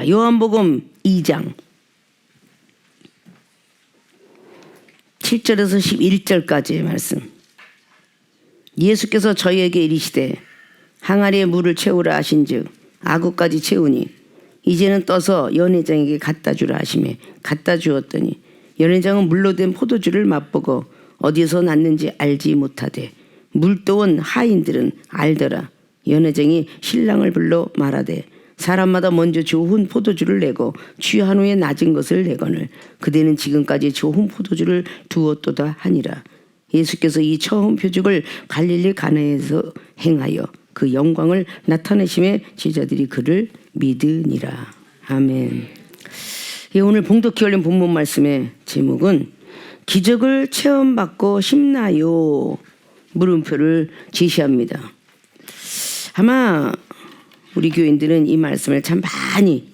자, 요한복음 2장 7절에서 11절까지의 말씀. 예수께서 저희에게 이르시되 항아리에 물을 채우라 하신즉 아구까지 채우니 이제는 떠서 연회장에게 갖다 주라 하시매 갖다 주었더니 연회장은 물로 된 포도주를 맛보고 어디서 났는지 알지 못하되 물도온 하인들은 알더라. 연회장이 신랑을 불러 말하되 사람마다 먼저 좋은 포도주를 내고 취한 후에 낮은 것을 내거늘 그대는 지금까지 좋은 포도주를 두었도다 하니라. 예수께서 이 처음 표적을 갈릴리 가나에서 행하여 그 영광을 나타내심에 제자들이 그를 믿으니라. 아멘. 오늘 봉독히 올린 본문 말씀의 제목은 기적을 체험받고 싶나요? 물음표를 제시합니다. 아마 우리 교인들은 이 말씀을 참 많이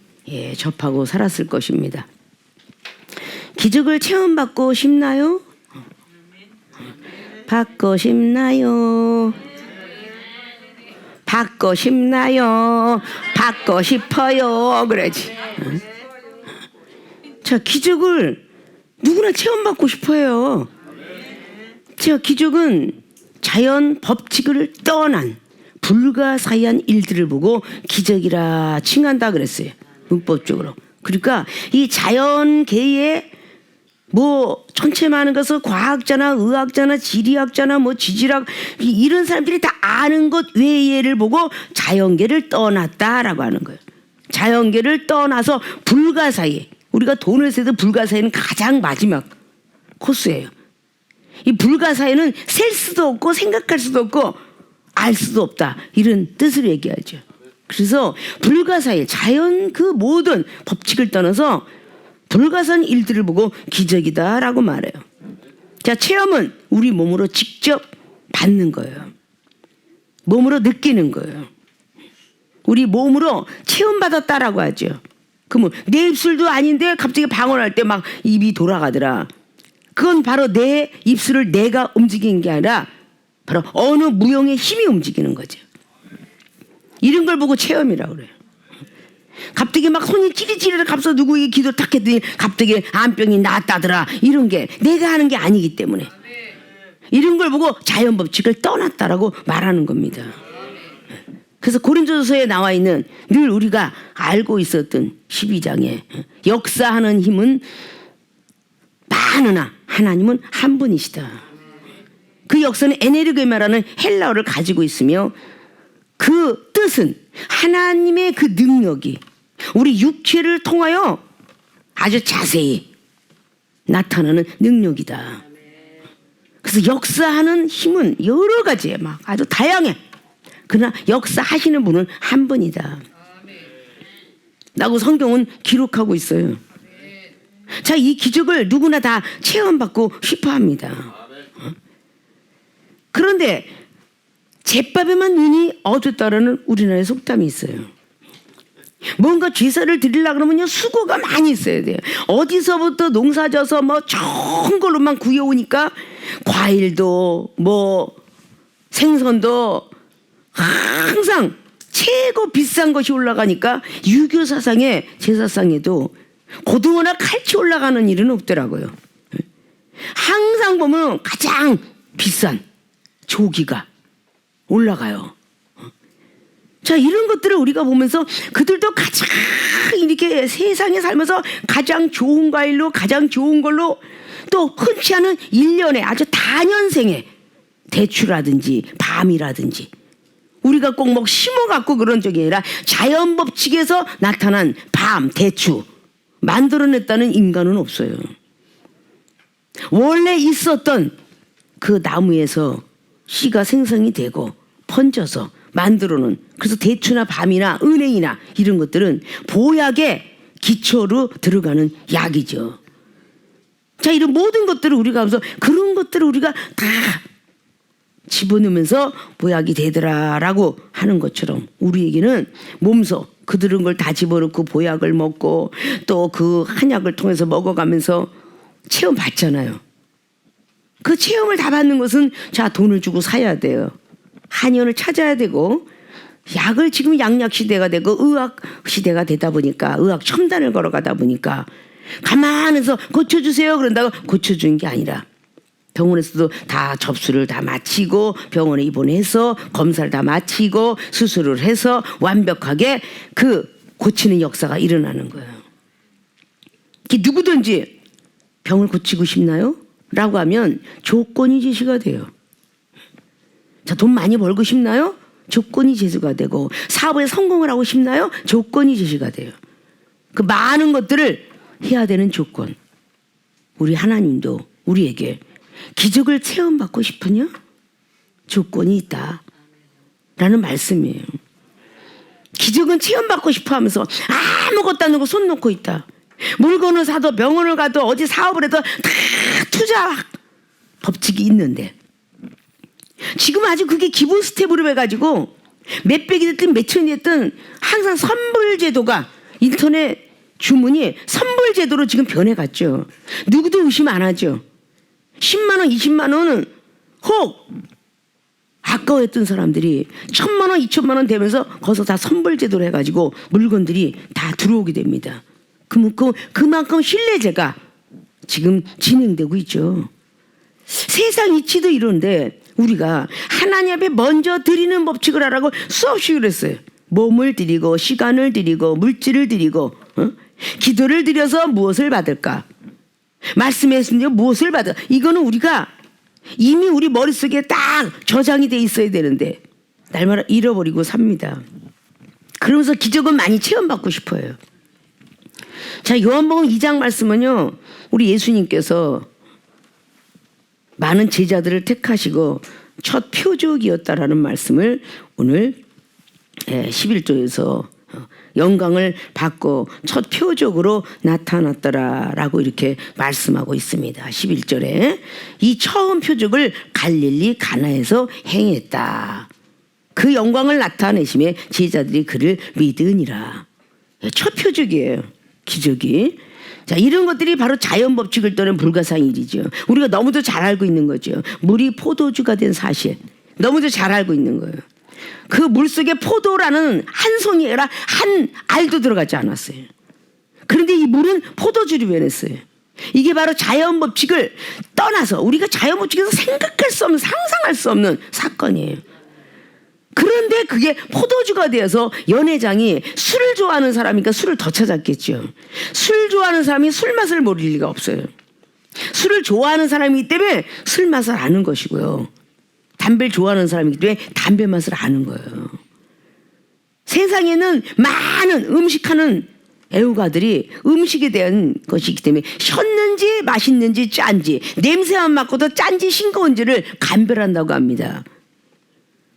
접하고 살았을 것입니다. 기적을 체험받고 싶나요? 받고 싶나요? 받고 싶나요? 받고 싶어요. 그러지. 자, 기적을 누구나 체험받고 싶어요. 자, 기적은 자연 법칙을 떠난 불가사의한 일들을 보고 기적이라 칭한다 그랬어요. 문법적으로. 그러니까 이 자연계에 뭐 전체 많은 것을 과학자나 의학자나 지리학자나 뭐 지질학 이런 사람들이 다 아는 것 외에를 보고 자연계를 떠났다라고 하는 거예요. 자연계를 떠나서 불가사의, 우리가 돈을 세도 불가사의는 가장 마지막 코스예요. 이 불가사의는 셀 수도 없고 생각할 수도 없고 알 수도 없다, 이런 뜻으로 얘기하죠. 그래서 불가사의 자연 그 모든 법칙을 떠나서 불가사한 일들을 보고 기적이다라고 말해요. 자, 체험은 우리 몸으로 직접 받는 거예요. 몸으로 느끼는 거예요. 우리 몸으로 체험받았다라고 하죠. 그러면 내 입술도 아닌데 갑자기 방언할 때 막 입이 돌아가더라. 그건 바로 내 입술을 내가 움직이는 게 아니라 바로 어느 무형의 힘이 움직이는 거죠. 이런 걸 보고 체험이라고 그래요. 갑자기 막 손이 찌릿찌릿 갑서 누구에게 기도 탁 했더니 갑자기 암병이 나았다더라. 이런 게 내가 하는 게 아니기 때문에 이런 걸 보고 자연 법칙을 떠났다라고 말하는 겁니다. 그래서 고린도서에 나와 있는 늘 우리가 알고 있었던 12장에 역사하는 힘은 많으나 하나님은 한 분이시다. 그 역사는 에네르게마라는 헬라어를 가지고 있으며 그 뜻은 하나님의 그 능력이 우리 육체를 통하여 아주 자세히 나타나는 능력이다. 그래서 역사하는 힘은 여러 가지에 막 아주 다양해. 그러나 역사하시는 분은 한 분이다 라고 성경은 기록하고 있어요. 자, 이 기적을 누구나 다 체험받고 싶어합니다. 그런데 제밥에만 눈이 어둡다라는 우리나라의 속담이 있어요. 뭔가 제사를 드리려고 그러면요, 수고가 많이 있어야 돼요. 어디서부터 농사져서 뭐 좋은 걸로만 구해오니까 과일도 뭐 생선도 항상 최고 비싼 것이 올라가니까 유교 사상의 제사상에도 고등어나 칼치 올라가는 일은 없더라고요. 항상 보면 가장 비싼 조기가 올라가요. 자, 이런 것들을 우리가 보면서 그들도 가장 이렇게 세상에 살면서 가장 좋은 과일로 가장 좋은 걸로 또 흔치 않은 1년에 아주 단연생에 대추라든지 밤이라든지 우리가 꼭 뭐 심어갖고 그런 적이 아니라 자연 법칙에서 나타난 밤, 대추 만들어냈다는 인간은 없어요. 원래 있었던 그 나무에서 씨가 생성이 되고 번져서 만들어놓은, 그래서 대추나 밤이나 은행이나 이런 것들은 보약의 기초로 들어가는 약이죠. 자, 이런 모든 것들을 우리가 하면서 그런 것들을 우리가 다 집어넣으면서 보약이 되더라라고 하는 것처럼 우리에게는 몸소 그들은 걸 다 집어넣고 보약을 먹고 또 그 한약을 통해서 먹어가면서 체험 받잖아요. 그 체험을 다 받는 것은 자, 돈을 주고 사야 돼요. 한의원을 찾아야 되고 약을 지금 양약 시대가 되고 의학 시대가 되다 보니까 의학 첨단을 걸어가다 보니까 가만해서 고쳐주세요 그런다고 고쳐주는 게 아니라 병원에서도 다 접수를 다 마치고 병원에 입원해서 검사를 다 마치고 수술을 해서 완벽하게 그 고치는 역사가 일어나는 거예요. 누구든지 병을 고치고 싶나요? 라고 하면 조건이 제시가 돼요. 자, 돈 많이 벌고 싶나요? 조건이 제시가 되고 사업에 성공을 하고 싶나요? 조건이 제시가 돼요. 그 많은 것들을 해야 되는 조건. 우리 하나님도 우리에게 기적을 체험받고 싶으냐? 조건이 있다 라는 말씀이에요. 기적은 체험받고 싶어 하면서 아무것도 안 하고 손 놓고 있다. 물건을 사도 병원을 가도 어디 사업을 해도 다 투자 법칙이 있는데 지금 아주 그게 기본 스텝으로 해가지고 몇백이 됐든 몇천이 됐든 항상 선불 제도가 인터넷 주문이 선불 제도로 지금 변해갔죠. 누구도 의심 안 하죠. 10만 원, 20만 원은 혹 아까워했던 사람들이 1,000만 원, 2,000만 원 되면서 거기서 다 선불 제도로 해가지고 물건들이 다 들어오게 됩니다. 그만큼 신뢰제가 지금 진행되고 있죠. 세상 이치도 이런데 우리가 하나님 앞에 먼저 드리는 법칙을 하라고 수없이 그랬어요. 몸을 드리고 시간을 드리고 물질을 드리고 기도를 드려서 무엇을 받을까? 말씀했으면 무엇을 받을? 이거는 우리가 이미 우리 머릿속에 딱 저장이 돼 있어야 되는데 날마다 잃어버리고 삽니다. 그러면서 기적은 많이 체험받고 싶어요. 자, 요한복음 2장 말씀은요, 우리 예수님께서 많은 제자들을 택하시고 첫 표적이었다라는 말씀을 오늘 11조에서 영광을 받고 첫 표적으로 나타났더라라고 이렇게 말씀하고 있습니다. 11절에 이 처음 표적을 갈릴리 가나에서 행했다. 그 영광을 나타내심에 제자들이 그를 믿으니라. 첫 표적이에요. 기적이. 자, 이런 것들이 바로 자연 법칙을 떠는 불가사의 일이죠. 우리가 너무도 잘 알고 있는 거죠. 물이 포도주가 된 사실. 너무도 잘 알고 있는 거예요. 그 물속에 포도라는 한 송이 아니라 한 알도 들어가지 않았어요. 그런데 이 물은 포도주로 변했어요. 이게 바로 자연 법칙을 떠나서 우리가 자연 법칙에서 생각할 수 없는, 상상할 수 없는 사건이에요. 그런데 그게 포도주가 되어서 연회장이 술을 좋아하는 사람이니까 술을 더 찾았겠죠. 술 좋아하는 사람이 술 맛을 모를 리가 없어요. 술을 좋아하는 사람이기 때문에 술 맛을 아는 것이고요. 담배를 좋아하는 사람이기 때문에 담배 맛을 아는 거예요. 세상에는 많은 음식하는 애호가들이 음식에 대한 것이기 때문에 셨는지 맛있는지 짠지 냄새만 맡고도 짠지 싱거운지를 감별한다고 합니다.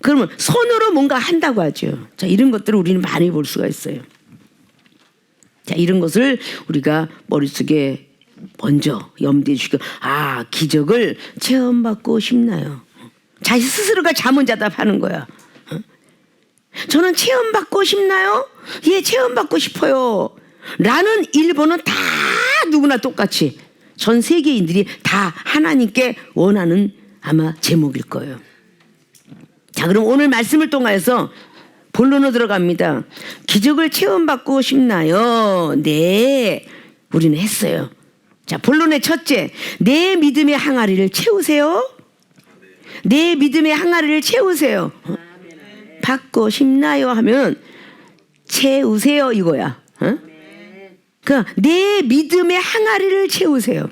그러면 손으로 뭔가 한다고 하죠. 자, 이런 것들을 우리는 많이 볼 수가 있어요. 자, 이런 것을 우리가 머릿속에 먼저 염두에 주시고, 아, 기적을 체험받고 싶나요? 자기 스스로가 자문자답하는 거야. 저는 체험받고 싶나요? 예, 체험받고 싶어요. 라는 일본은 다 누구나 똑같이 전 세계인들이 다 하나님께 원하는 아마 제목일 거예요. 자, 그럼 오늘 말씀을 통해서 본론으로 들어갑니다. 기적을 체험받고 싶나요? 네, 우리는 했어요. 자, 본론의 첫째, 내 믿음의 항아리를 채우세요. 내 믿음의 항아리를 채우세요. 받고 싶나요? 하면 채우세요 이거야. 그러니까 내 믿음의 항아리를 채우세요.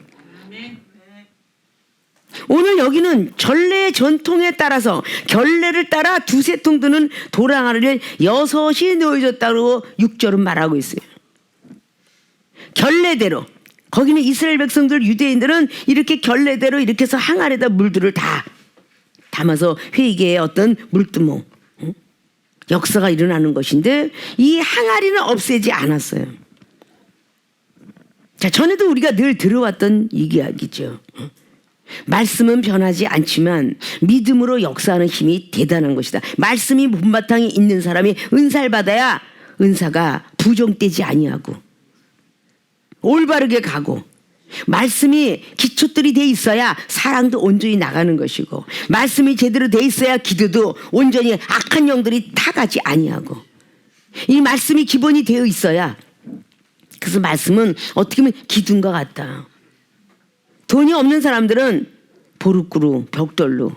오늘 여기는 전례 전통에 따라서 결례를 따라 두세 통 드는 도랑아리를 6이 놓여졌다고 6절은 말하고 있어요. 결례대로. 거기는 이스라엘 백성들 유대인들은 이렇게 결례대로 이렇게 해서 항아리에다 물들을 다 담아서 회개의 어떤 물두모 역사가 일어나는 것인데 이 항아리는 없애지 않았어요. 자, 전에도 우리가 늘 들어왔던 이야기죠. 말씀은 변하지 않지만 믿음으로 역사하는 힘이 대단한 것이다. 말씀이 못마땅히 있는 사람이 은사를 받아야 은사가 부정되지 아니하고 올바르게 가고 말씀이 기초들이 돼 있어야 사랑도 온전히 나가는 것이고, 말씀이 제대로 돼 있어야 기도도 온전히 악한 영들이 타가지 아니하고, 이 말씀이 기본이 되어 있어야. 그래서 말씀은 어떻게 보면 기둥과 같다. 돈이 없는 사람들은 보루꾸루 벽돌로,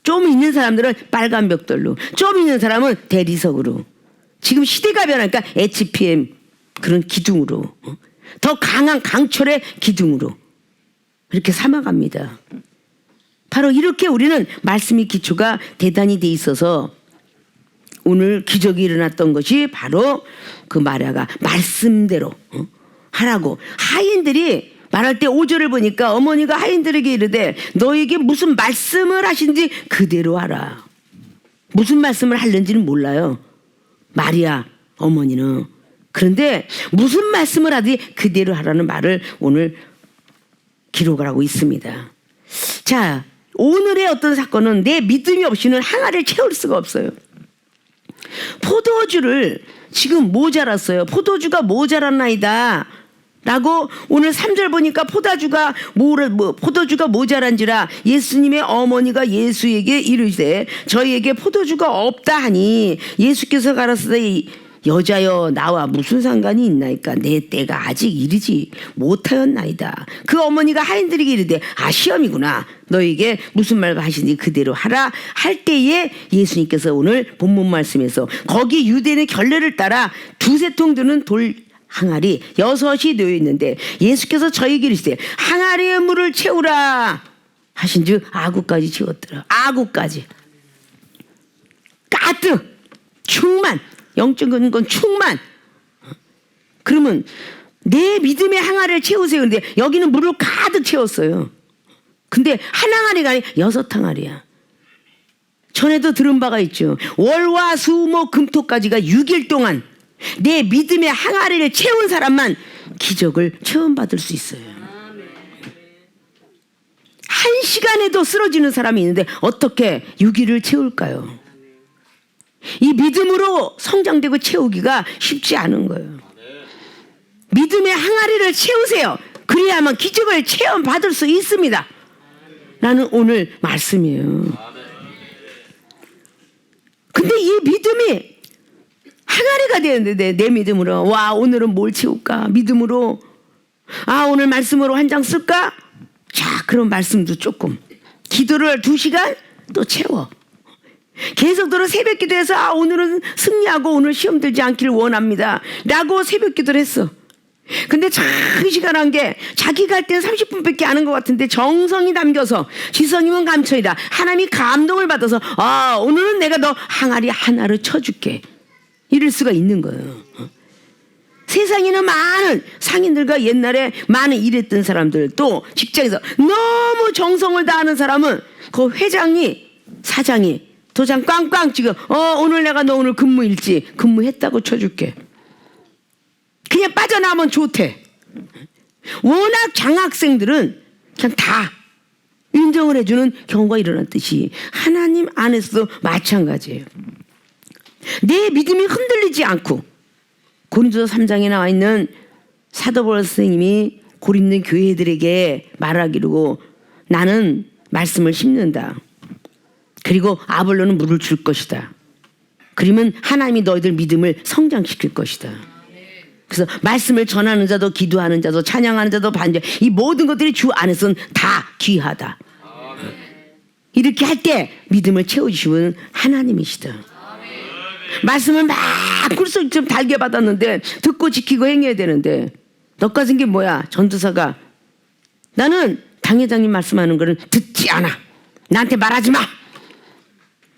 좀 있는 사람들은 빨간 벽돌로, 좀 있는 사람은 대리석으로, 지금 시대가 변하니까 HPM 그런 기둥으로, 더 강한 강철의 기둥으로 이렇게 삼아갑니다. 바로 이렇게 우리는 말씀의 기초가 대단히 돼 있어서 오늘 기적이 일어났던 것이 바로 그 마리아가 말씀대로 하라고. 하인들이 말할 때 5절을 보니까 어머니가 하인들에게 이르되 너에게 무슨 말씀을 하신지 그대로 하라. 무슨 말씀을 하는지는 몰라요, 마리아 어머니는. 그런데 무슨 말씀을 하든지 그대로 하라는 말을 오늘 기록을 하고 있습니다. 자, 오늘의 어떤 사건은 내 믿음이 없이는 항아리를 채울 수가 없어요. 포도주를 지금 모자랐어요. 포도주가 모자랐나이다 라고 오늘 3절 보니까 포도주가 모자란지라 예수님의 어머니가 예수에게 이르되 저희에게 포도주가 없다 하니 예수께서 가라사대 여자여 나와 무슨 상관이 있나이까 내 때가 아직 이르지 못하였나이다. 그 어머니가 하인들에게 이르되 시험이구나, 너에게 무슨 말 하시니 그대로 하라 할 때에 예수님께서 오늘 본문 말씀에서 거기 유대인의 결례를 따라 두세 통 드는 돌 항아리 6이 놓여 있는데 예수께서 저에게 이르시되 항아리의 물을 채우라 하신즉 아구까지 채웠더라. 아구까지 가득 충만, 영적인 건 충만. 그러면 내 믿음의 항아리를 채우세요. 근데 여기는 물을 가득 채웠어요. 근데 한 항아리가 아니라 6항아리야. 전에도 들은 바가 있죠. 월화 수목 금토까지가 6일 동안 내 믿음의 항아리를 채운 사람만 기적을 체험받을 수 있어요. 1시간에도 쓰러지는 사람이 있는데 어떻게 6일을 채울까요? 이 믿음으로 성장되고 채우기가 쉽지 않은 거예요. 믿음의 항아리를 채우세요. 그래야만 기적을 체험받을 수 있습니다 라는 오늘 말씀이에요. 근데 이 믿음이 항아리가 되는데 내 믿음으로 오늘은 뭘 채울까? 믿음으로 오늘 말씀으로 한 장 쓸까? 자, 그럼 말씀도 조금, 기도를 2시간 또 채워. 계속 들어 새벽 기도해서 오늘은 승리하고 오늘 시험 들지 않기를 원합니다 라고 새벽 기도를 했어. 근데 장시간 한 게 자기가 할 때는 30분밖에 안 한 것 같은데 정성이 담겨서 지성이면 감천이다, 하나님이 감동을 받아서 오늘은 내가 너 항아리 하나를 쳐줄게, 이럴 수가 있는 거예요. 세상에는 많은 상인들과 옛날에 많은 일했던 사람들, 또 직장에서 너무 정성을 다하는 사람은 그 회장이 사장이 도장 꽝꽝 찍어 오늘 내가 너 오늘 근무일지 근무했다고 쳐줄게, 그냥 빠져나오면 좋대. 워낙 장학생들은 그냥 다 인정을 해주는 경우가 일어났듯이 하나님 안에서도 마찬가지예요. 내 믿음이 흔들리지 않고, 고린도서 3장에 나와 있는 사도 바울 선생님이 고린도 교회들에게 말하기로 나는 말씀을 심는다, 그리고 아볼로는 물을 줄 것이다, 그러면 하나님이 너희들 믿음을 성장시킬 것이다. 그래서 말씀을 전하는 자도 기도하는 자도 찬양하는 자도 반대, 이 모든 것들이 주 안에서는 다 귀하다. 이렇게 할 때 믿음을 채워주시는 하나님이시다. 말씀을 막 꿀속 좀 달게 받았는데 듣고 지키고 행해야 되는데 너가 생긴 뭐야? 전도사가 나는 당회장님 말씀하는 거는 듣지 않아, 나한테 말하지 마,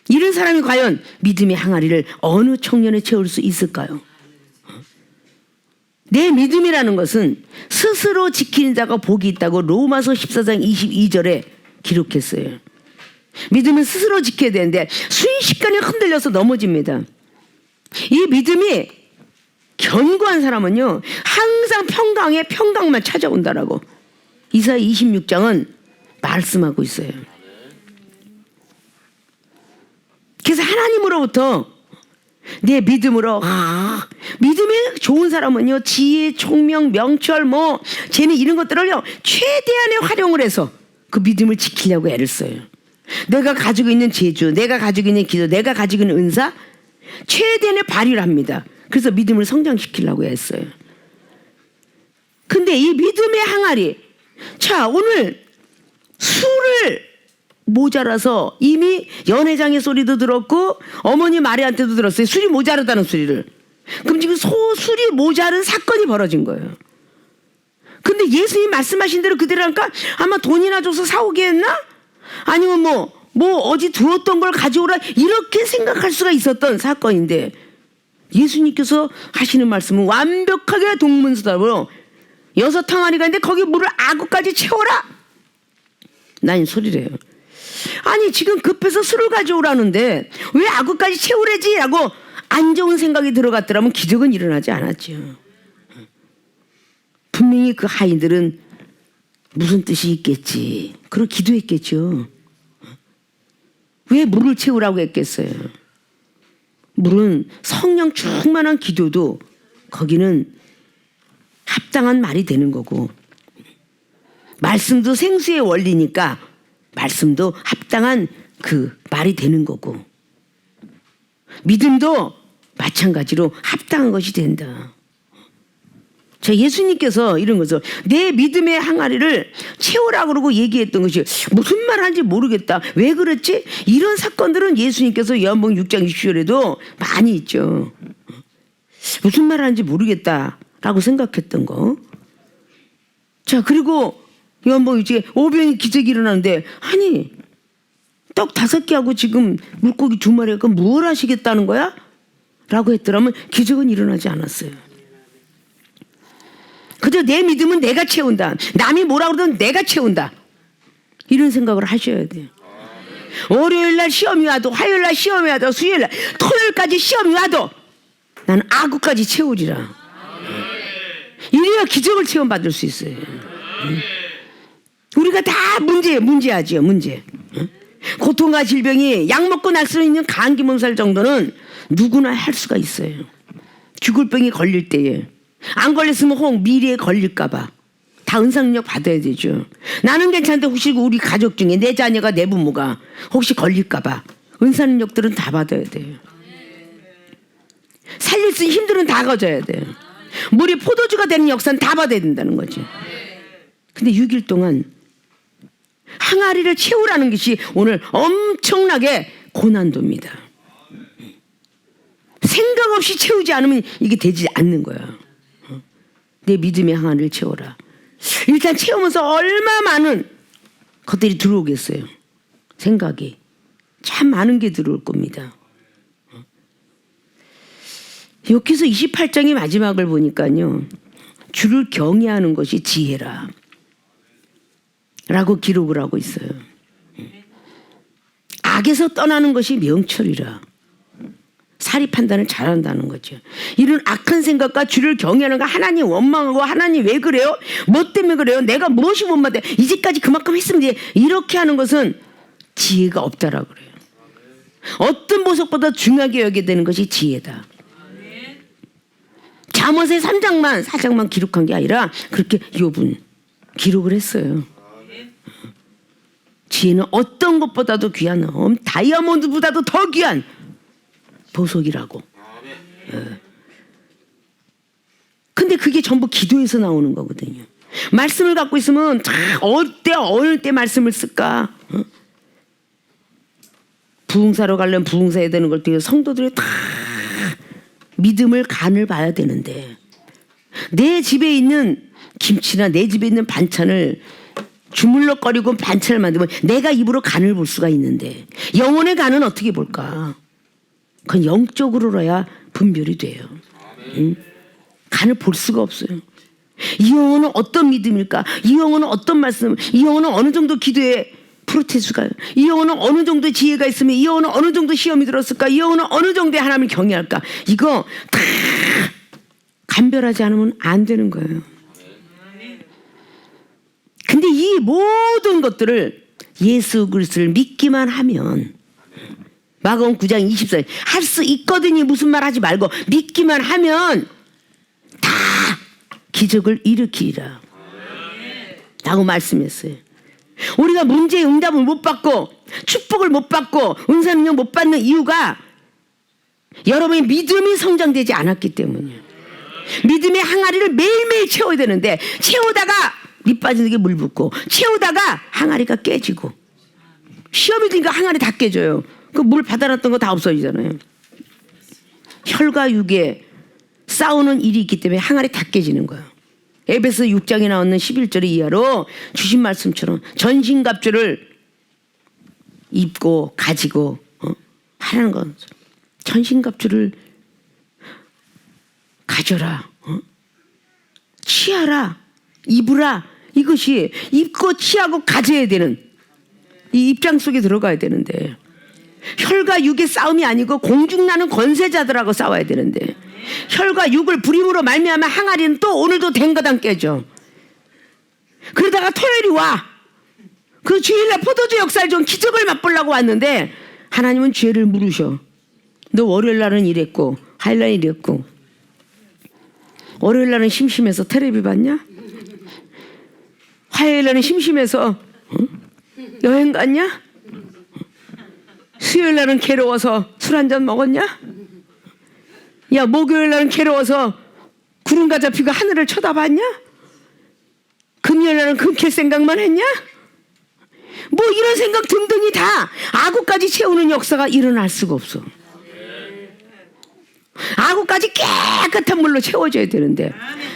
이런 사람이 과연 믿음의 항아리를 어느 청년에 채울 수 있을까요? 내 믿음이라는 것은 스스로 지키는 자가 복이 있다고 로마서 14장 22절에 기록했어요. 믿음은 스스로 지켜야 되는데 순식간에 흔들려서 넘어집니다. 이 믿음이 견고한 사람은요 항상 평강만 찾아온다라고 이사야 26장은 말씀하고 있어요. 그래서 하나님으로부터 내 믿음으로 믿음이 좋은 사람은요 지혜, 총명, 명철 재미 이런 것들을요 최대한의 활용을 해서 그 믿음을 지키려고 애를 써요. 내가 가지고 있는 재주, 내가 가지고 있는 기도, 내가 가지고 있는 은사 최대한의 발휘를 합니다. 그래서 믿음을 성장시키려고 했어요. 근데 이 믿음의 항아리, 자 오늘 술을 모자라서 이미 연회장의 소리도 들었고 어머니 마리한테도 들었어요. 술이 모자르다는 소리를. 그럼 지금 술이 모자른 사건이 벌어진 거예요. 근데 예수님 말씀하신 대로 그대로 하니까 아마 돈이나 줘서 사오게 했나? 아니면 어디 두었던 걸 가져오라 이렇게 생각할 수가 있었던 사건인데 예수님께서 하시는 말씀은 완벽하게 동문서답으로 6 항아리가 있는데 거기 물을 아구까지 채워라. 난 소리래요. 아니 지금 급해서 술을 가져오라는데 왜 아구까지 채우래지? 라고 안 좋은 생각이 들어갔더라면 기적은 일어나지 않았죠. 분명히 그 하인들은 무슨 뜻이 있겠지. 그리고 기도했겠죠. 왜 물을 채우라고 했겠어요. 물은 성령 충만한 기도도 거기는 합당한 말이 되는 거고 말씀도 생수의 원리니까 말씀도 합당한 그 말이 되는 거고 믿음도 마찬가지로 합당한 것이 된다. 자, 예수님께서 이런 거죠. 내 믿음의 항아리를 채우라고 그러고 얘기했던 것이 무슨 말 하는지 모르겠다. 왜 그랬지? 이런 사건들은 예수님께서 요한복음 6장 20절에도 많이 있죠. 무슨 말 하는지 모르겠다라고 생각했던 거. 자, 그리고 요한복음 6장에 오병이 기적이 일어나는데 아니 떡 5개하고 지금 물고기 2마리가 뭘 하시겠다는 거야? 라고 했더라면 기적은 일어나지 않았어요. 그저 내 믿음은 내가 채운다. 남이 뭐라 그러든 내가 채운다. 이런 생각을 하셔야 돼요. 월요일날 시험이 와도 화요일날 시험이 와도 수요일날 토요일까지 시험이 와도 나는 아구까지 채우리라. 이래야 기적을 체험받을 수 있어요. 우리가 다 문제하지요. 문제. 고통과 질병이 약 먹고 날 수 있는 감기 몸살 정도는 누구나 할 수가 있어요. 죽을 병이 걸릴 때에 안 걸렸으면 미래에 걸릴까봐 다 은사능력 받아야 되죠. 나는 괜찮은데 혹시 우리 가족 중에 내 자녀가 내 부모가 혹시 걸릴까봐 은사능력들은 다 받아야 돼요. 살릴 수 있는 힘들은 다 가져야 돼요. 물이 포도주가 되는 역사는 다 받아야 된다는 거죠. 근데 6일 동안 항아리를 채우라는 것이 오늘 엄청나게 고난도입니다. 생각 없이 채우지 않으면 이게 되지 않는 거야. 내 믿음의 항아리를 채워라. 일단 채우면서 얼마 많은 것들이 들어오겠어요. 생각이 참 많은 게 들어올 겁니다. 여기서 28장의 마지막을 보니까요. 주를 경외하는 것이 지혜라 라고 기록을 하고 있어요. 악에서 떠나는 것이 명철이라. 사리 판단을 잘한다는 거죠. 이런 악한 생각과 주를 경외하는 거 하나님 원망하고 하나님 왜 그래요? 뭐 때문에 그래요? 내가 무엇이 못마땅해? 이제까지 그만큼 했으면 돼. 이렇게 하는 것은 지혜가 없다라고 그래요. 어떤 보석보다 중요하게 여겨야 되는 것이 지혜다. 잠언의 3장만 4장만 기록한 게 아니라 그렇게 욥은 기록을 했어요. 지혜는 어떤 것보다도 귀한 다이아몬드보다도 더 귀한 보석이라고. 근데 그게 전부 기도에서 나오는 거거든요. 말씀을 갖고 있으면 어느 때 말씀을 쓸까? 부흥사로 가려면 부흥사해야 되는 걸 때문에 성도들이 다 믿음을 간을 봐야 되는데 내 집에 있는 김치나 내 집에 있는 반찬을 주물럭거리고 반찬을 만들면 내가 입으로 간을 볼 수가 있는데 영혼의 간은 어떻게 볼까? 그건 영적으로라야 분별이 돼요. 간을 볼 수가 없어요. 이 영혼은 어떤 믿음일까? 이 영혼은 어떤 말씀? 이 영혼은 어느 정도 기도에 프로테스가? 이 영혼은 어느 정도 지혜가 있으면 이 영혼은 어느 정도 시험이 들었을까? 이 영혼은 어느 정도의 하나님을 경외할까? 이거 다 간별하지 않으면 안 되는 거예요. 근데 이 모든 것들을 예수 그리스도를 믿기만 하면 마가복음 9장 24절 할 수 있거든요. 무슨 말 하지 말고 믿기만 하면 다 기적을 일으키리라 라고 말씀했어요. 우리가 문제의 응답을 못 받고 축복을 못 받고 은사능력 못 받는 이유가 여러분의 믿음이 성장되지 않았기 때문이에요. 믿음의 항아리를 매일매일 채워야 되는데 채우다가 밑 빠지는 게 물 붓고 채우다가 항아리가 깨지고 시험이 드니까 항아리 다 깨져요. 그 물 받아놨던 거 다 없어지잖아요. 혈과 육에 싸우는 일이 있기 때문에 항아리 다 깨지는 거예요. 에베소 6장에 나오는 11절의 이하로 주신 말씀처럼 전신갑주를 입고 가지고 하라는 건 전신갑주를 가져라, 취하라, 입으라. 이것이 입고 취하고 가져야 되는 이 입장 속에 들어가야 되는데 혈과 육의 싸움이 아니고 공중나는 권세자들하고 싸워야 되는데 혈과 육을 부림으로 말미암아 항아리는 또 오늘도 댕거당 깨져. 그러다가 토요일이 와. 그 주일날 포도주 역사를 좀 기적을 맛보려고 왔는데 하나님은 죄를 물으셔. 너 월요일날은 이랬고 화요일날 이랬고 월요일날은 심심해서 텔레비 봤냐? 화요일날은 심심해서 여행 갔냐? 수요일날은 괴로워서 술 한잔 먹었냐? 야, 목요일날은 괴로워서 구름과 잡히고 하늘을 쳐다봤냐? 금요일날은 금캘 생각만 했냐? 뭐 이런 생각 등등이 다 아구까지 채우는 역사가 일어날 수가 없어. 아구까지 깨끗한 물로 채워줘야 되는데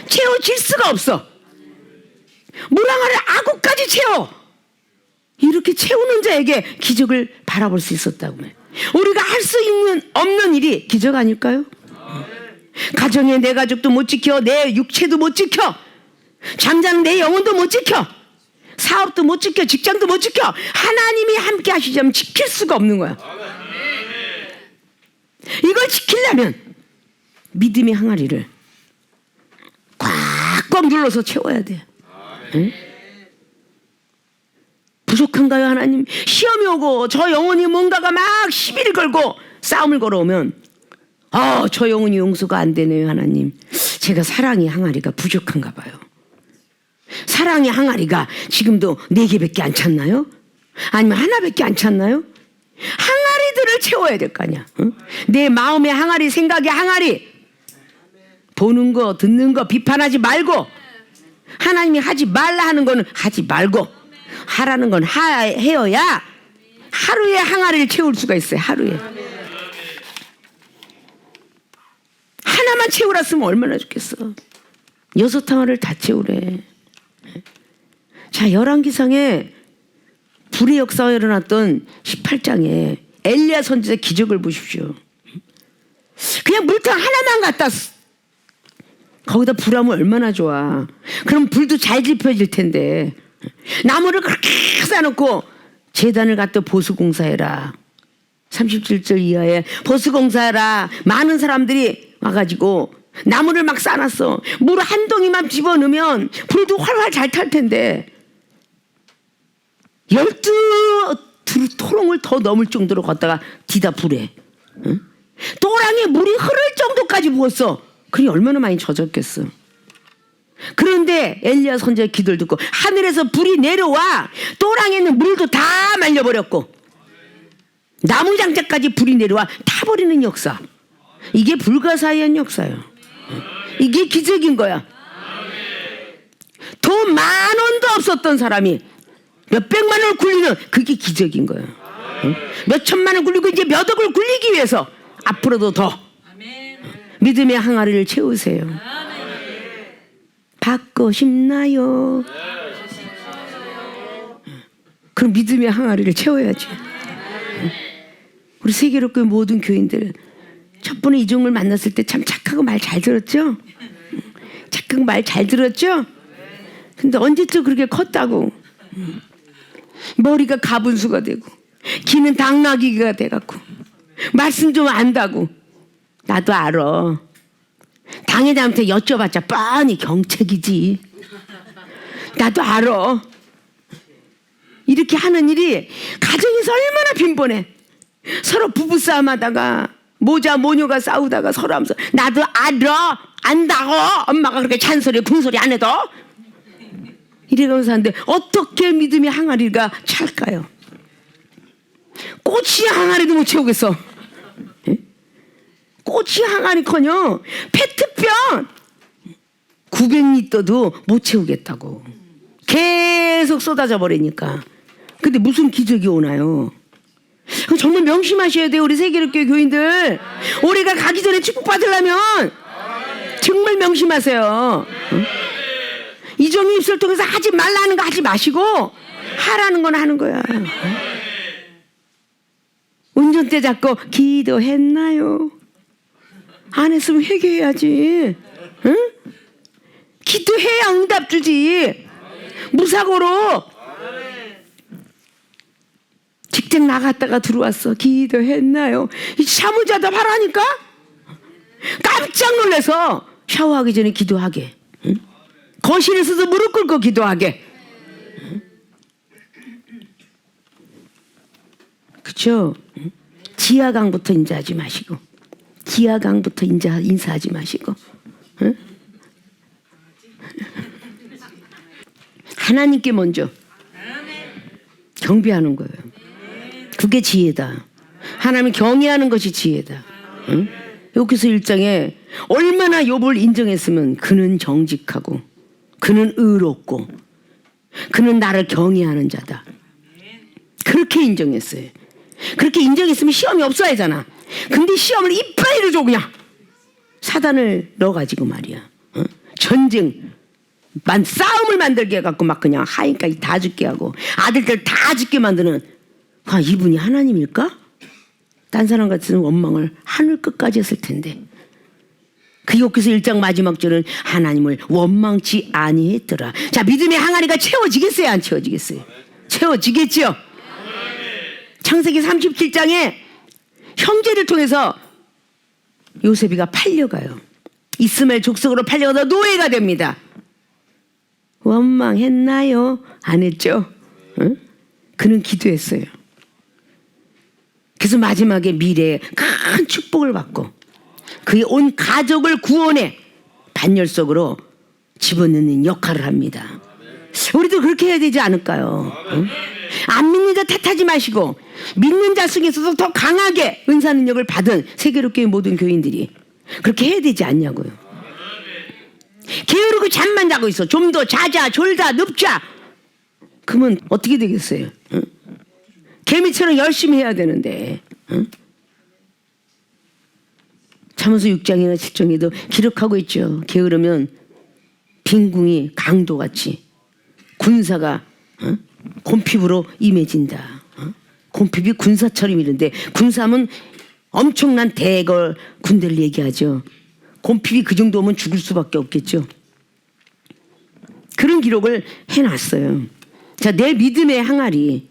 채워질 수가 없어. 물항아를 아구까지 채워. 이렇게 채우는 자에게 기적을 바라볼 수 있었다고 해. 우리가 할 수 있는 없는 일이 기적 아닐까요? 가정에 내 가족도 못 지켜, 내 육체도 못 지켜, 잠자는 내 영혼도 못 지켜, 사업도 못 지켜, 직장도 못 지켜. 하나님이 함께 하시자면 지킬 수가 없는 거야. 이걸 지키려면 믿음의 항아리를 꽉꽉 눌러서 채워야 돼. 응? 부족한가요 하나님? 시험이 오고 저 영혼이 뭔가가 막 시비를 걸고 싸움을 걸어오면 저 영혼이 용서가 안 되네요 하나님. 제가 사랑의 항아리가 부족한가 봐요. 사랑의 항아리가 지금도 4개밖에 안 찼나요? 아니면 하나밖에 안 찼나요? 항아리들을 채워야 될 거 아니야. 응? 내 마음의 항아리, 생각의 항아리. 보는 거 듣는 거 비판하지 말고 하나님이 하지 말라 하는 거는 하지 말고 하라는 건 해야 하루에 항아리를 채울 수가 있어요. 하루에 하나만 채우라 쓰면 얼마나 좋겠어. 6항아리를 다 채우래. 자, 열왕기상에 불의 역사가 일어났던 18장에 엘리야 선지자 기적을 보십시오. 그냥 물통 하나만 갖다 거기다 불하면 얼마나 좋아. 그럼 불도 잘 지펴질 텐데 나무를 그렇게 쌓아놓고 제단을 갖다 보수공사해라. 37절 이하에 보수공사해라. 많은 사람들이 와가지고 나무를 막 쌓아놨어. 물 한 동이만 집어넣으면 불도 활활 잘 탈 텐데 12토롱을 더 넘을 정도로 걷다가 뒤다 불에 또랑에 물이 흐를 정도까지 부었어. 그게 얼마나 많이 젖었겠어. 그런데 엘리야 선지자 기도를 듣고 하늘에서 불이 내려와 또랑에 있는 물도 다 말려버렸고 나무장자까지 불이 내려와 타버리는 역사. 이게 불가사의한 역사예요. 이게 기적인 거야. 돈 10,000원도 없었던 사람이 몇백만 원을 굴리는 그게 기적인 거예요. 몇 천만 원 굴리고 이제 몇 억을 굴리기 위해서 앞으로도 더 믿음의 항아리를 채우세요. 받고 싶나요? 그럼 믿음의 항아리를 채워야지. 우리 세계로교회 모든 교인들 첫 번에 이종을 만났을 때 참 착하고 말 잘 들었죠? 착하고 말 잘 들었죠? 근데 언제쯤 그렇게 컸다고 머리가 가분수가 되고 귀는 당나귀가 돼갖고 말씀 좀 안다고. 나도 알아. 당회장한테 여쭤봤자 뻔히 경책이지. 나도 알아. 이렇게 하는 일이 가정에서 얼마나 빈번해. 서로 부부싸움하다가 모자 모녀가 싸우다가 서로 하면서 나도 알아 안다고 엄마가 그렇게 잔소리 궁소리 안 해도 이래가면서 하는데 어떻게 믿음의 항아리가 찰까요? 꼬치 항아리도 못 채우겠어. 예? 꼬치 항아리커녕 페트병 900리터도 못 채우겠다고 계속 쏟아져 버리니까. 근데 무슨 기적이 오나요? 정말 명심하셔야 돼요, 우리 세계롭게 교인들. 우리가 가기 전에 축복받으려면 정말 명심하세요. 이정희 입술 통해서 하지 말라는 거 하지 마시고 하라는 건 하는 거야. 운전대 잡고 기도했나요? 안 했으면 회개해야지. 응? 기도해야 응답 주지. 무사고로 직장 나갔다가 들어왔어. 기도했나요? 사무자답 하라니까? 깜짝 놀라서 샤워하기 전에 기도하게. 응? 거실에서도 무릎 꿇고 기도하게. 응? 그쵸? 응? 지하강부터 인사하지 마시고 기하강부터 인사하지 마시고 응? 하나님께 먼저 경배하는 거예요. 그게 지혜다. 하나님을 경외하는 것이 지혜다. 응? 여기서 1장에 얼마나 욥을 인정했으면 그는 정직하고 그는 의롭고 그는 나를 경외하는 자다. 그렇게 인정했어요. 그렇게 인정했으면 시험이 없어야 하잖아. 근데 시험을 이빠이로 줘 그냥. 사단을 넣어가지고 말이야. 응? 전쟁 싸움을 만들게 해갖고 막 그냥 하인까지 다 죽게 하고 아들들 다 죽게 만드는 이분이 하나님일까? 딴 사람 같은 원망을 하늘 끝까지 했을 텐데 그 욥기서 1장 마지막 절은 하나님을 원망치 아니했더라. 자, 믿음의 항아리가 채워지겠어요? 안 채워지겠어요? 채워지겠죠? 창세기 37장에 형제를 통해서 요셉이가 팔려가요. 이스마엘 족속으로 팔려가다 노예가 됩니다. 원망했나요? 안 했죠? 응? 그는 기도했어요. 그래서 마지막에 미래에 큰 축복을 받고 그의 온 가족을 구원해 반열석으로 집어넣는 역할을 합니다. 우리도 그렇게 해야 되지 않을까요? 응? 안 믿는 자 탓하지 마시고 믿는 자 속에서도 더 강하게 은사 능력을 받은 세계롭게 모든 교인들이 그렇게 해야 되지 않냐고요. 게으르고 잠만 자고 있어. 좀 더 자자 졸자 눕자. 그러면 어떻게 되겠어요? 응? 개미처럼 열심히 해야 되는데. 응? 잠언서 6장이나 7장에도 기록하고 있죠. 게으르면 빈궁이 강도같이 군사가 곰핍으로 임해진다. 곰핍이 군사처럼 이런데 군사하면 엄청난 대걸 군대를 얘기하죠. 곰핍이 그 정도면 죽을 수밖에 없겠죠. 그런 기록을 해놨어요. 자, 내 믿음의 항아리.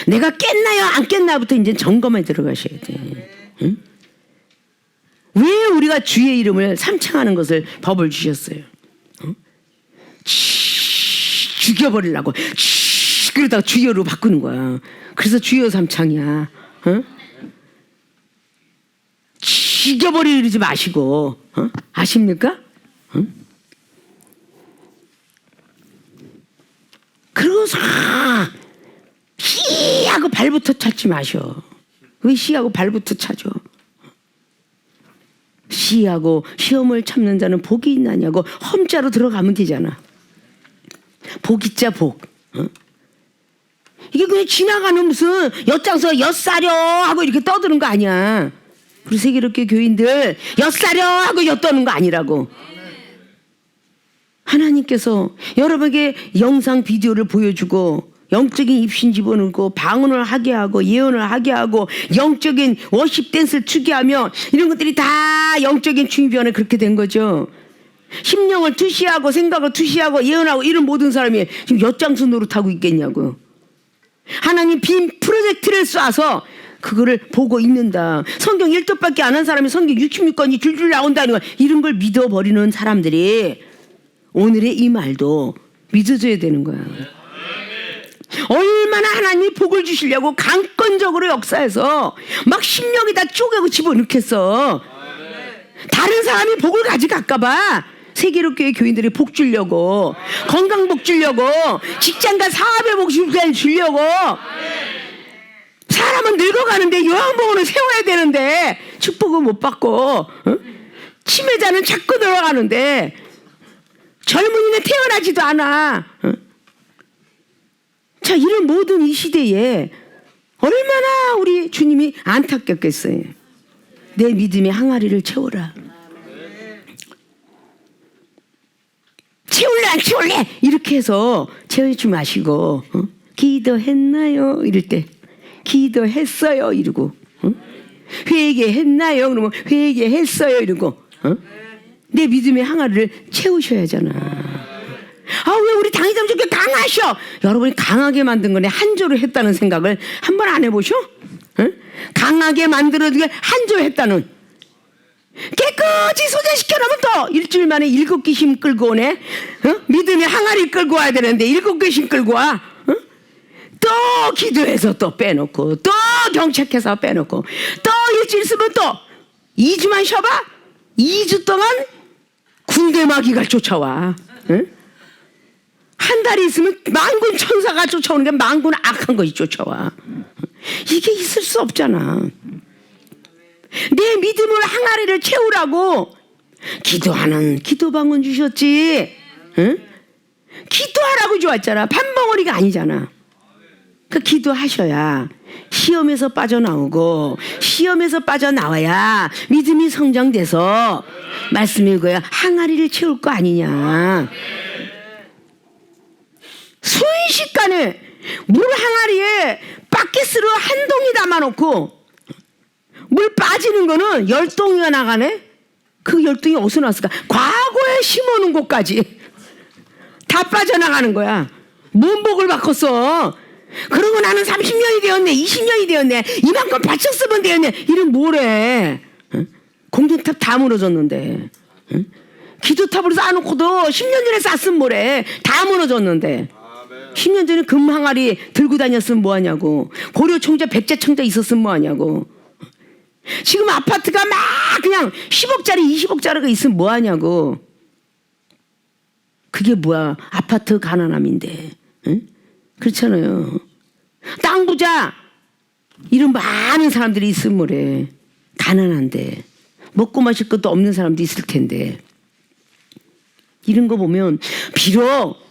내가 깼나요? 안 깼나부터 이제 점검에 들어가셔야 돼. 응? 왜 우리가 주의 이름을 삼창하는 것을 법을 주셨어요? 응? 죽여버리려고. 그러다가 주여로 바꾸는 거야. 그래서 주여 삼창이야. 응? 죽여버리지 마시고. 아십니까? 그러고서 시하고 발부터 찾지 마셔. 왜 시하고 발부터 찾아? 시하고 시험을 참는 자는 복이 있나냐고 험자로 들어가면 되잖아. 복이자 복. 이게 그냥 지나가는 무슨 엿장서 엿사려 하고 이렇게 떠드는 거 아니야. 우리 세계롭게 교인들 엿사려 하고 엿떠는 거 아니라고. 하나님께서 여러분에게 영상 비디오를 보여주고 영적인 입신 집어넣고 방언을 하게 하고 예언을 하게 하고 영적인 워십 댄스를 추게 하며 이런 것들이 다 영적인 중비원에 그렇게 된 거죠. 심령을 투시하고 생각을 투시하고 예언하고 이런 모든 사람이 지금 엿장수 노릇하고 있겠냐고. 하나님 빈 프로젝트를 쏴서 그거를 보고 있는다. 성경 1독밖에 안 한 사람이 성경 66권이 줄줄 나온다는 거. 이런 걸 믿어버리는 사람들이 오늘의 이 말도 믿어줘야 되는 거야. 얼마나 하나님이 복을 주시려고 강권적으로 역사해서 막 심령에다 쪼개고 집어넣겠어. 다른 사람이 복을 가져갈까봐 세계로 교회 교인들이 복 주려고, 건강복 주려고, 직장과 사업의 복 주려고. 사람은 늙어가는데 요양병원을 세워야 되는데 축복을 못 받고, 치매자는 자꾸 늘어가는데 젊은이는 태어나지도 않아. 자, 이런 모든 이 시대에 얼마나 우리 주님이 안타깝겠어요. 내 믿음의 항아리를 채워라. 채울래 안 채울래 이렇게 해서 채우지 마시고, 기도했나요? 이럴 때 기도했어요 이러고, 회개했나요? 그러면 회개했어요 이러고, 내 믿음의 항아리를 채우셔야잖아. 아, 왜 우리 당회장 저렇게 강하셔? 여러분이 강하게 만든 거네. 한조를 했다는 생각을 한번 안 해보셔? 강하게 만들어주게 한조했다는, 깨끗이 소재시켜 놓으면 또 일주일 만에 7개 힘 끌고 오네. 믿음의 항아리 끌고 와야 되는데 7개 힘 끌고 와. 또 기도해서 또 빼놓고, 또 경책해서 빼놓고, 또 일주일 있으면 또 2주만 쉬어봐. 2주 동안 군대 마귀가 쫓아와. 한 달이 있으면 만군 천사가 쫓아오는 게 만군 악한 것이 쫓아와. 이게 있을 수 없잖아. 내 믿음을 항아리를 채우라고 기도하는 기도방은 주셨지. 기도하라고 주었잖아. 밥덩어리가 아니잖아. 그 기도하셔야 시험에서 빠져나오고, 시험에서 빠져나와야 믿음이 성장돼서 말씀이 그거야 항아리를 채울 거 아니냐. 순식간에 물 항아리에 바켓으로 한 동이 담아놓고 물 빠지는 거는 10동이가 나가네. 그 10동이 어디서 났을까? 과거에 심어놓은 곳까지 다 빠져나가는 거야. 뭔 복을 바꿨어? 그러고 나는 30년이 되었네, 20년이 되었네, 이만큼 바쳤으면 되었네. 이런 뭐래? 공중탑 다 무너졌는데, 기도탑으로 쌓아놓고도 10년 전에 쌓았으면 뭐래? 다 무너졌는데. 10년 전에 금 항아리 들고 다녔으면 뭐하냐고. 고려 청자, 백제 청자 있었으면 뭐하냐고. 지금 아파트가 막 그냥 10억짜리 20억짜리가 있으면 뭐하냐고. 그게 뭐야? 아파트 가난함인데. 그렇잖아요. 땅 부자 이런 많은 사람들이 있으면 뭐래. 가난한데 먹고 마실 것도 없는 사람도 있을 텐데. 이런 거 보면 비록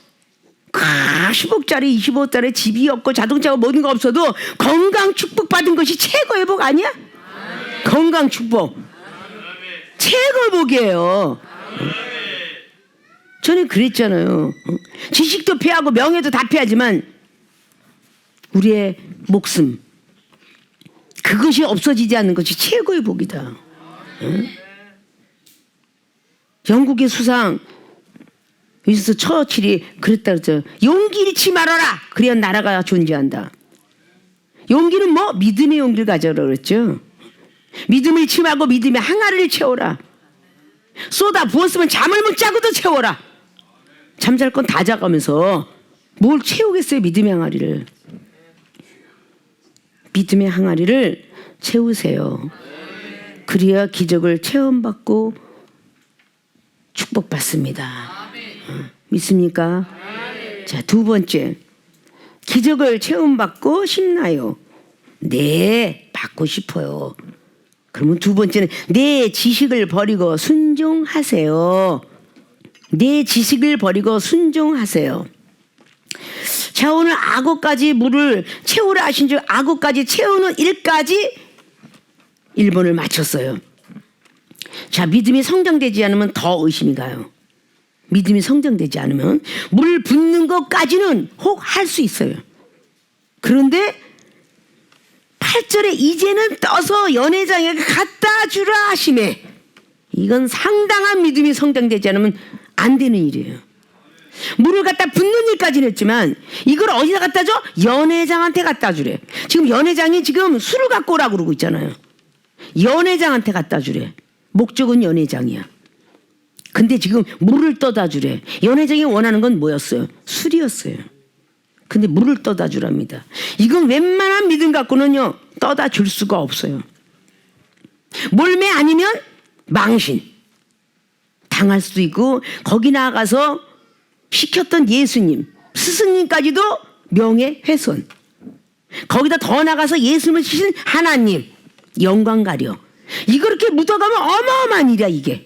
10억짜리 20억짜리 집이 없고 자동차가 모든 거 없어도 건강 축복 받은 것이 최고의 복 아니야? 건강 축복 최고의 복이에요. 저는 그랬잖아요. 지식도 패하고 명예도 다 패하지만 우리의 목숨, 그것이 없어지지 않는 것이 최고의 복이다. 영국의 수상 위스턴 처칠이 그랬다 그랬죠. 용기 잃지 말아라. 그래야 나라가 존재한다. 용기는 뭐? 믿음의 용기를 가져라 그랬죠. 믿음을 잃지 말고 믿음의 항아리를 채워라. 쏟아 부었으면 잠을 못 자고도 채워라. 잠잘 건 다 자가면서 뭘 채우겠어요? 믿음의 항아리를. 믿음의 항아리를 채우세요. 그래야 기적을 체험받고 축복받습니다. 믿습니까? 자, 두 번째, 기적을 체험받고 싶나요? 네, 받고 싶어요. 그러면 두 번째는 내 지식을 버리고 순종하세요. 내 지식을 버리고 순종하세요. 자, 오늘 악어까지 물을 채우라 하신 줄 악어까지 채우는 일까지 1번을 마쳤어요. 자, 믿음이 성장되지 않으면 더 의심이 가요. 믿음이 성장되지 않으면 물 붓는 것까지는 혹 할 수 있어요. 그런데 8절에 이제는 떠서 연회장에게 갖다 주라 하시매, 이건 상당한 믿음이 성장되지 않으면 안 되는 일이에요. 물을 갖다 붓는 일까지는 했지만 이걸 어디다 갖다 줘? 연회장한테 갖다 주래. 지금 연회장이 지금 술을 갖고 오라고 그러고 있잖아요. 연회장한테 갖다 주래. 목적은 연회장이야. 근데 지금 물을 떠다 주래. 연회장이 원하는 건 뭐였어요? 술이었어요. 근데 물을 떠다 주랍니다. 이건 웬만한 믿음 갖고는요 떠다 줄 수가 없어요. 몰매 아니면 망신 당할 수도 있고, 거기 나가서 시켰던 예수님 스승님까지도 명예훼손, 거기다 더 나가서 예수님을 시킨 하나님 영광 가려, 이거 이렇게 묻어가면 어마어마한 일이야 이게.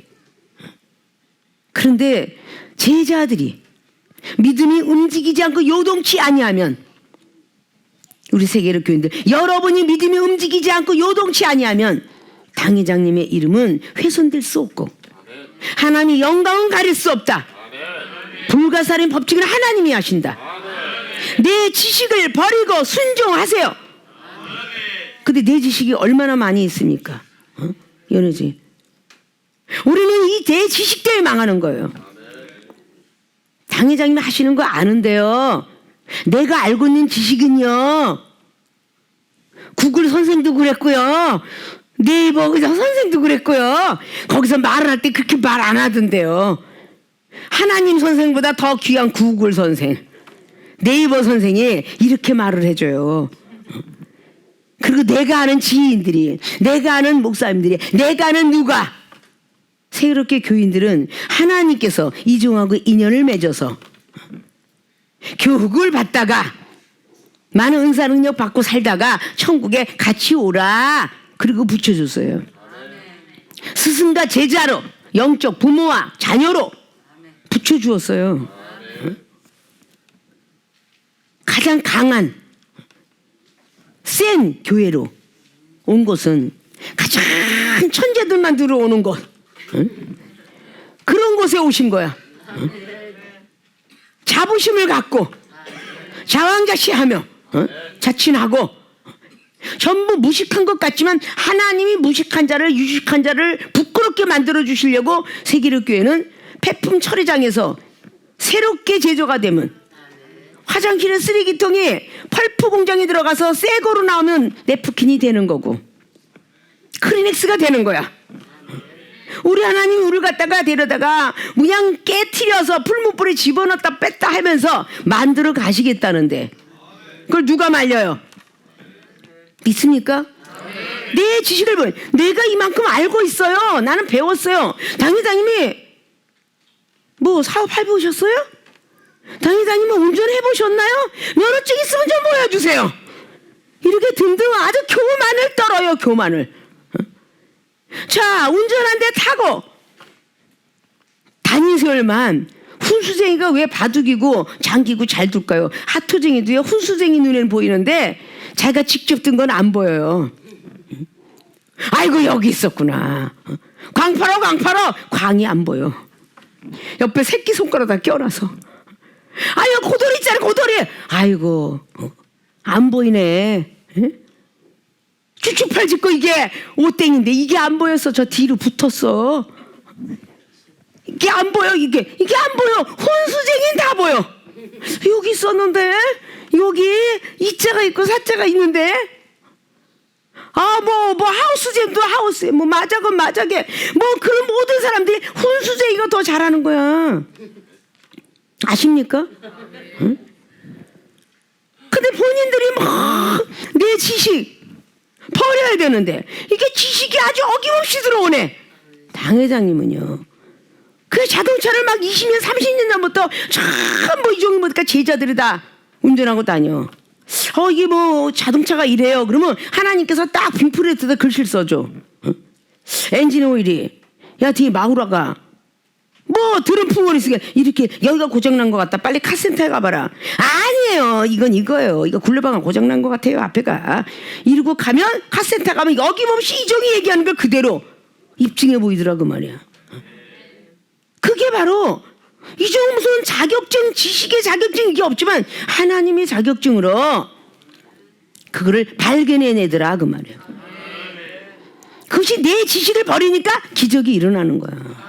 그런데 제자들이 믿음이 움직이지 않고 요동치 아니하면, 우리 세계로 교인들 여러분이 믿음이 움직이지 않고 요동치 아니하면 당회장님의 이름은 훼손될 수 없고 하나님의 영광은 가릴 수 없다. 불가사린 법칙은 하나님이 하신다. 내 지식을 버리고 순종하세요. 근데 내 지식이 얼마나 많이 있습니까? 연애지. 우리는 이 내 지식 때문에 망하는 거예요. 당회장님이 하시는 거 아는데요, 내가 알고 있는 지식은요, 구글 선생도 그랬고요, 네이버 선생도 그랬고요, 거기서 말을 할 때 그렇게 말 안 하던데요. 하나님 선생보다 더 귀한 구글 선생, 네이버 선생이 이렇게 말을 해줘요. 그리고 내가 아는 지인들이, 내가 아는 목사님들이, 내가 아는 누가, 새롭게 교인들은 하나님께서 이종하고 인연을 맺어서 교육을 받다가 많은 은사 능력 받고 살다가 천국에 같이 오라, 그리고 붙여줬어요. 스승과 제자로, 영적 부모와 자녀로 붙여주었어요. 가장 강한 센 교회로 온 곳은 가장 천재들만 들어오는 곳, 그런 곳에 오신 거야. 자부심을 갖고 자왕자시하며 자친하고 전부 무식한 것 같지만 하나님이 무식한 자를, 유식한 자를 부끄럽게 만들어 주시려고 세기력교회는 폐품 처리장에서 새롭게 제조가 되면, 화장실의 쓰레기통이 펄프 공장에 들어가서 새 거로 나오면 냅프킨이 되는 거고 크리넥스가 되는 거야. 우리 하나님이 우리를 갖다가 데려다가 그냥 깨트려서 풀무불에 집어넣었다 뺐다 하면서 만들어 가시겠다는데 그걸 누가 말려요? 믿습니까? 내 지식을 보여. 내가 이만큼 알고 있어요. 나는 배웠어요. 당회장님이 뭐 사업 해보셨어요? 당회장님은 운전해보셨나요? 면허증 있으면 좀 보여주세요. 이렇게 든든 아주 교만을 떨어요. 교만을. 자, 운전한 데 타고 다니세요만 훈수쟁이가 왜 바둑이고 장기고 잘 둘까요? 하토쟁이도요, 훈수쟁이 눈에는 보이는데 자기가 직접 든 건 안 보여요. 아이고 여기 있었구나. 광파로 광이 안 보여. 옆에 새끼손가락 다 껴놔서. 아유 고돌이 있잖아, 고돌이. 아이고 안 보이네. 쭉쭉팔 짚고 이게 오땡인데 이게 안 보여서 저 뒤로 붙었어. 이게 안 보여. 이게 안 보여. 혼수쟁이는 다 보여. 여기 있었는데, 여기 이자가 있고 사자가 있는데, 뭐 하우스쟁도 하우스에, 뭐 마작은 마작에, 뭐 그런 모든 사람들이 혼수쟁이가 더 잘하는 거야. 아십니까? 응? 근데 본인들이 막 내 지식 버려야 되는데 이게 지식이 아주 어김없이 들어오네. 당회장님은요, 그 자동차를 막 20년 30년 전부터 전부 이종이니까 제자들이 다 운전하고 다녀. 이게 뭐 자동차가 이래요. 그러면 하나님께서 딱 빔프레트에다 글씨를 써줘. 엔진 오일이, 야 뒤에 마우라가 뭐 드럼풍을 있으니까 이렇게 여기가 고장난 것 같다, 빨리 카센터에 가봐라. 아니에요, 이건 이거예요. 이거 굴레방아 고장난 것 같아요, 앞에가. 이러고 가면 카센터 가면 어김없이 이종이 얘기하는 걸 그대로 입증해 보이더라고 말이야. 그게 바로 이종 무슨 자격증, 지식의 자격증 이게 없지만 하나님의 자격증으로 그거를 발견해내더라 그 말이야. 그것이 내 지식을 버리니까 기적이 일어나는 거야.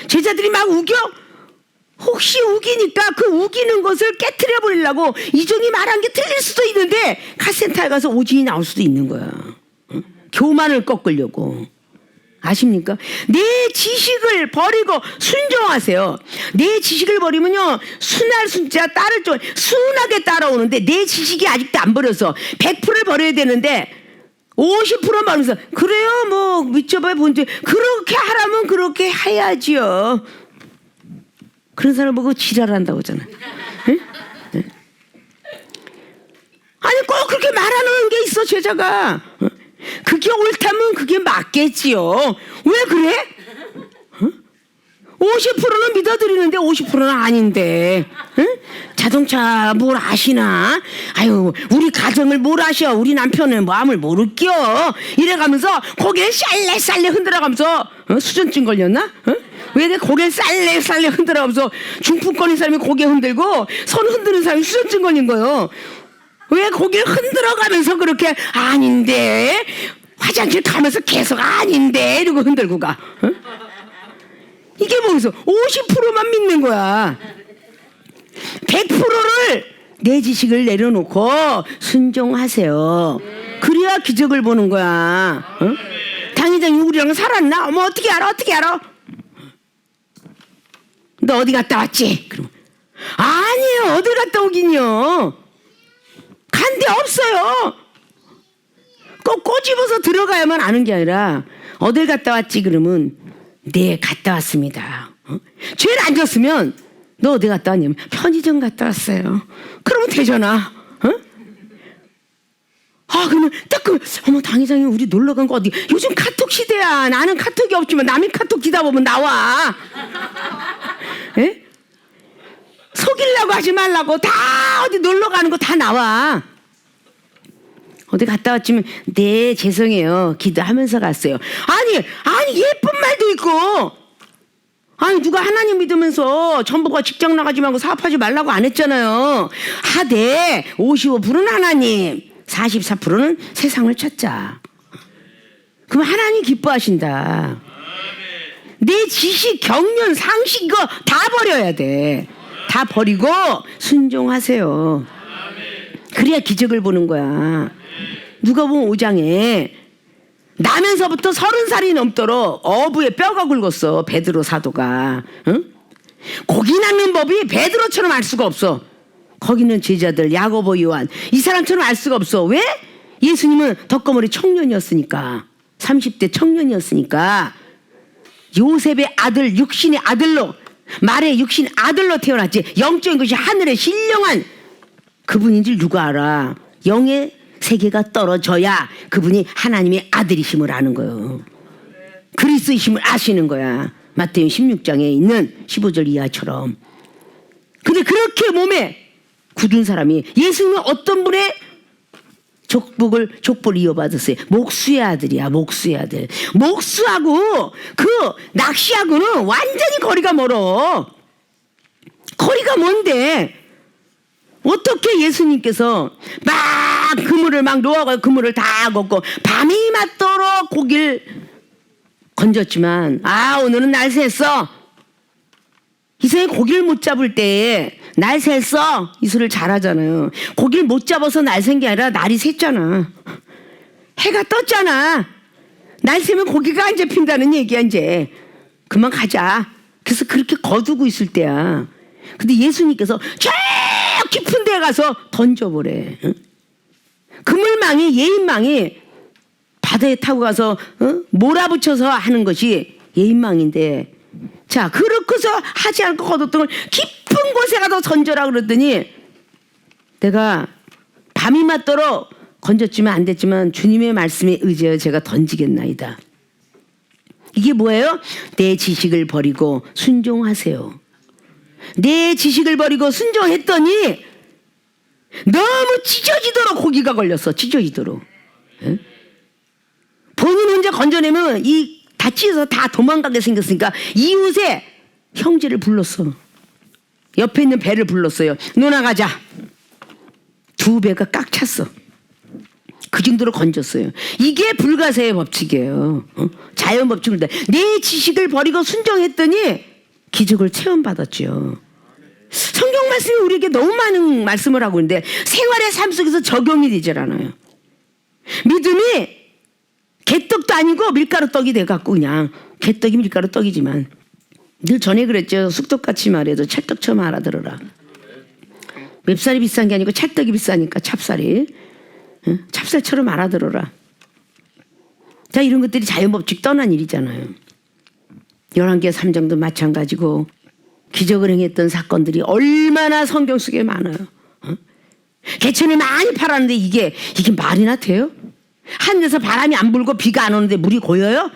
제자들이 막 우겨? 혹시 우기니까 그 우기는 것을 깨트려 버리려고 이종이 말한 게 틀릴 수도 있는데 카센터에 가서 오진이 나올 수도 있는 거야. 교만을 꺾으려고. 아십니까? 내 지식을 버리고 순종하세요. 내 지식을 버리면요, 순할 순자 따를 줄 순하게 따라오는데 내 지식이 아직도 안 버려서 100%를 버려야 되는데 50% 버리면서 그래요 뭐 믿져봐야 본지 그렇게 하라면 그렇게 해야지요. 그런 사람 보고 지랄한다고 하잖아. 응? 응? 아니 꼭 그렇게 말하는 게 있어 제자가. 그게 옳다면 그게 맞겠지요. 왜 그래? 50%는 믿어드리는데 50%는 아닌데. 응? 자동차 뭘 아시나? 아유 우리 가정을 뭘 아셔. 우리 남편은 마음을 모를게요. 이래가면서 고개를 쌀래쌀래 흔들어가면서 수전증 걸렸나? 왜 내 고개를 쌀래쌀래 흔들어가면서 중풍권인 사람이 고개 흔들고 손 흔드는 사람이 수전증 걸린 거예요. 왜 고개를 흔들어가면서 그렇게 아닌데 화장실 가면서 계속 아닌데 이러고 흔들고 가. 이게 뭐겠어? 50%만 믿는 거야. 100%를 내 지식을 내려놓고 순종하세요. 그래야 기적을 보는 거야. 당회장이 우리랑 살았나? 뭐 어떻게 알아? 어떻게 알아? 너 어디 갔다 왔지? 그럼 아니에요. 어디 갔다 오긴요. 간 데 없어요. 꼭 꼬집어서 들어가야만 아는 게 아니라 어딜 갔다 왔지? 그러면 네 갔다 왔습니다. 죄를 안 졌으면 너 어디 갔다 왔냐면 편의점 갔다 왔어요. 그러면 되잖아. 아 그러면 딱 어머 당회장이 우리 놀러 간 거 어디? 요즘 카톡 시대야. 나는 카톡이 없지만 남의 카톡 기다 보면 나와. 에? 속이려고 하지 말라고. 다 어디 놀러 가는 거 다 나와. 어디 갔다 왔지만 네 죄송해요 기도하면서 갔어요. 아니 예쁜 말도 있고. 아니 누가 하나님 믿으면서 전부가 직장 나가지 말고 사업하지 말라고 안 했잖아요. 하되 55%는 하나님 44%는 세상을 찾자. 그럼 하나님 기뻐하신다. 내 지식 경륜 상식 이거 다 버려야 돼. 다 버리고 순종하세요. 그래야 기적을 보는 거야. 누가복음 5장에 나면서부터 30살이 넘도록 어부의 뼈가 굵었어. 베드로 사도가. 응? 고기 낳는 법이 베드로처럼 알 수가 없어. 거기는 제자들 야고보 요한 이 사람처럼 알 수가 없어. 왜? 예수님은 덕거머리 청년이었으니까. 30대 청년이었으니까. 요셉의 아들 육신의 아들로 말의 육신 아들로 태어났지. 영적인 것이 하늘에 신령한 그분인 줄 누가 알아. 영의 세계가 떨어져야 그분이 하나님의 아들이심을 아는 거예요. 그리스도이심을 아시는 거야. 마태복음 16장에 있는 15절 이하처럼. 근데 그렇게 몸에 굳은 사람이 예수님은 어떤 분의 족보를 이어받았어요. 목수의 아들이야. 목수의 아들. 목수하고 그 낚시하고는 완전히 거리가 멀어. 거리가 먼데 어떻게 예수님께서 막 그물을 막 놓아가 그물을 다 걷고 밤이 맞도록 고기를 건졌지만 오늘은 날 샜어. 이 사람이 고기를 못 잡을 때에 날 샜어. 이 소리를 잘하잖아요. 고기를 못 잡아서 날 샌 게 아니라 날이 샜잖아. 해가 떴잖아. 날 새면 고기가 안 잡힌다는 얘기야 이제. 그만 가자. 그래서 그렇게 거두고 있을 때야. 근데 예수님께서 저 깊은 데 가서 던져보래. 그물망이 예인망이 바다에 타고 가서 몰아붙여서 하는 것이 예인망인데 자 그렇게서 하지 않고 거뒀던 걸 깊은 곳에 가서 던져라 그랬더니 내가 밤이 맞도록 건졌지만 안 됐지만 주님의 말씀에 의지하여 제가 던지겠나이다. 이게 뭐예요? 내 지식을 버리고 순종하세요. 내 지식을 버리고 순종했더니 너무 찢어지도록 고기가 걸렸어. 찢어지도록. 응? 본인 혼자 건져내면 다 찢어서 다 도망가게 생겼으니까 이웃에 형제를 불렀어. 옆에 있는 배를 불렀어요. 누나 가자. 두 배가 꽉 찼어. 그 정도로 건졌어요. 이게 불가사의 법칙이에요. 자연 법칙입니다. 내 지식을 버리고 순종했더니 기적을 체험받았죠. 성경 말씀이 우리에게 너무 많은 말씀을 하고 있는데 생활의 삶 속에서 적용이 되질 않아요. 믿음이 개떡도 아니고 밀가루 떡이 돼갖고 그냥 개떡이 밀가루 떡이지만 늘 전에 그랬죠. 쑥떡같이 말해도 찰떡처럼 알아들어라. 맵쌀이 비싼 게 아니고 찰떡이 비싸니까 찹쌀이. 찹쌀처럼 알아들어라. 자, 이런 것들이 자연법칙 떠난 일이잖아요. 11개 3장도 마찬가지고 기적을 행했던 사건들이 얼마나 성경 속에 많아요. 개천을 많이 팔았는데 이게 말이나 돼요? 하늘에서 바람이 안 불고 비가 안 오는데 물이 고여요?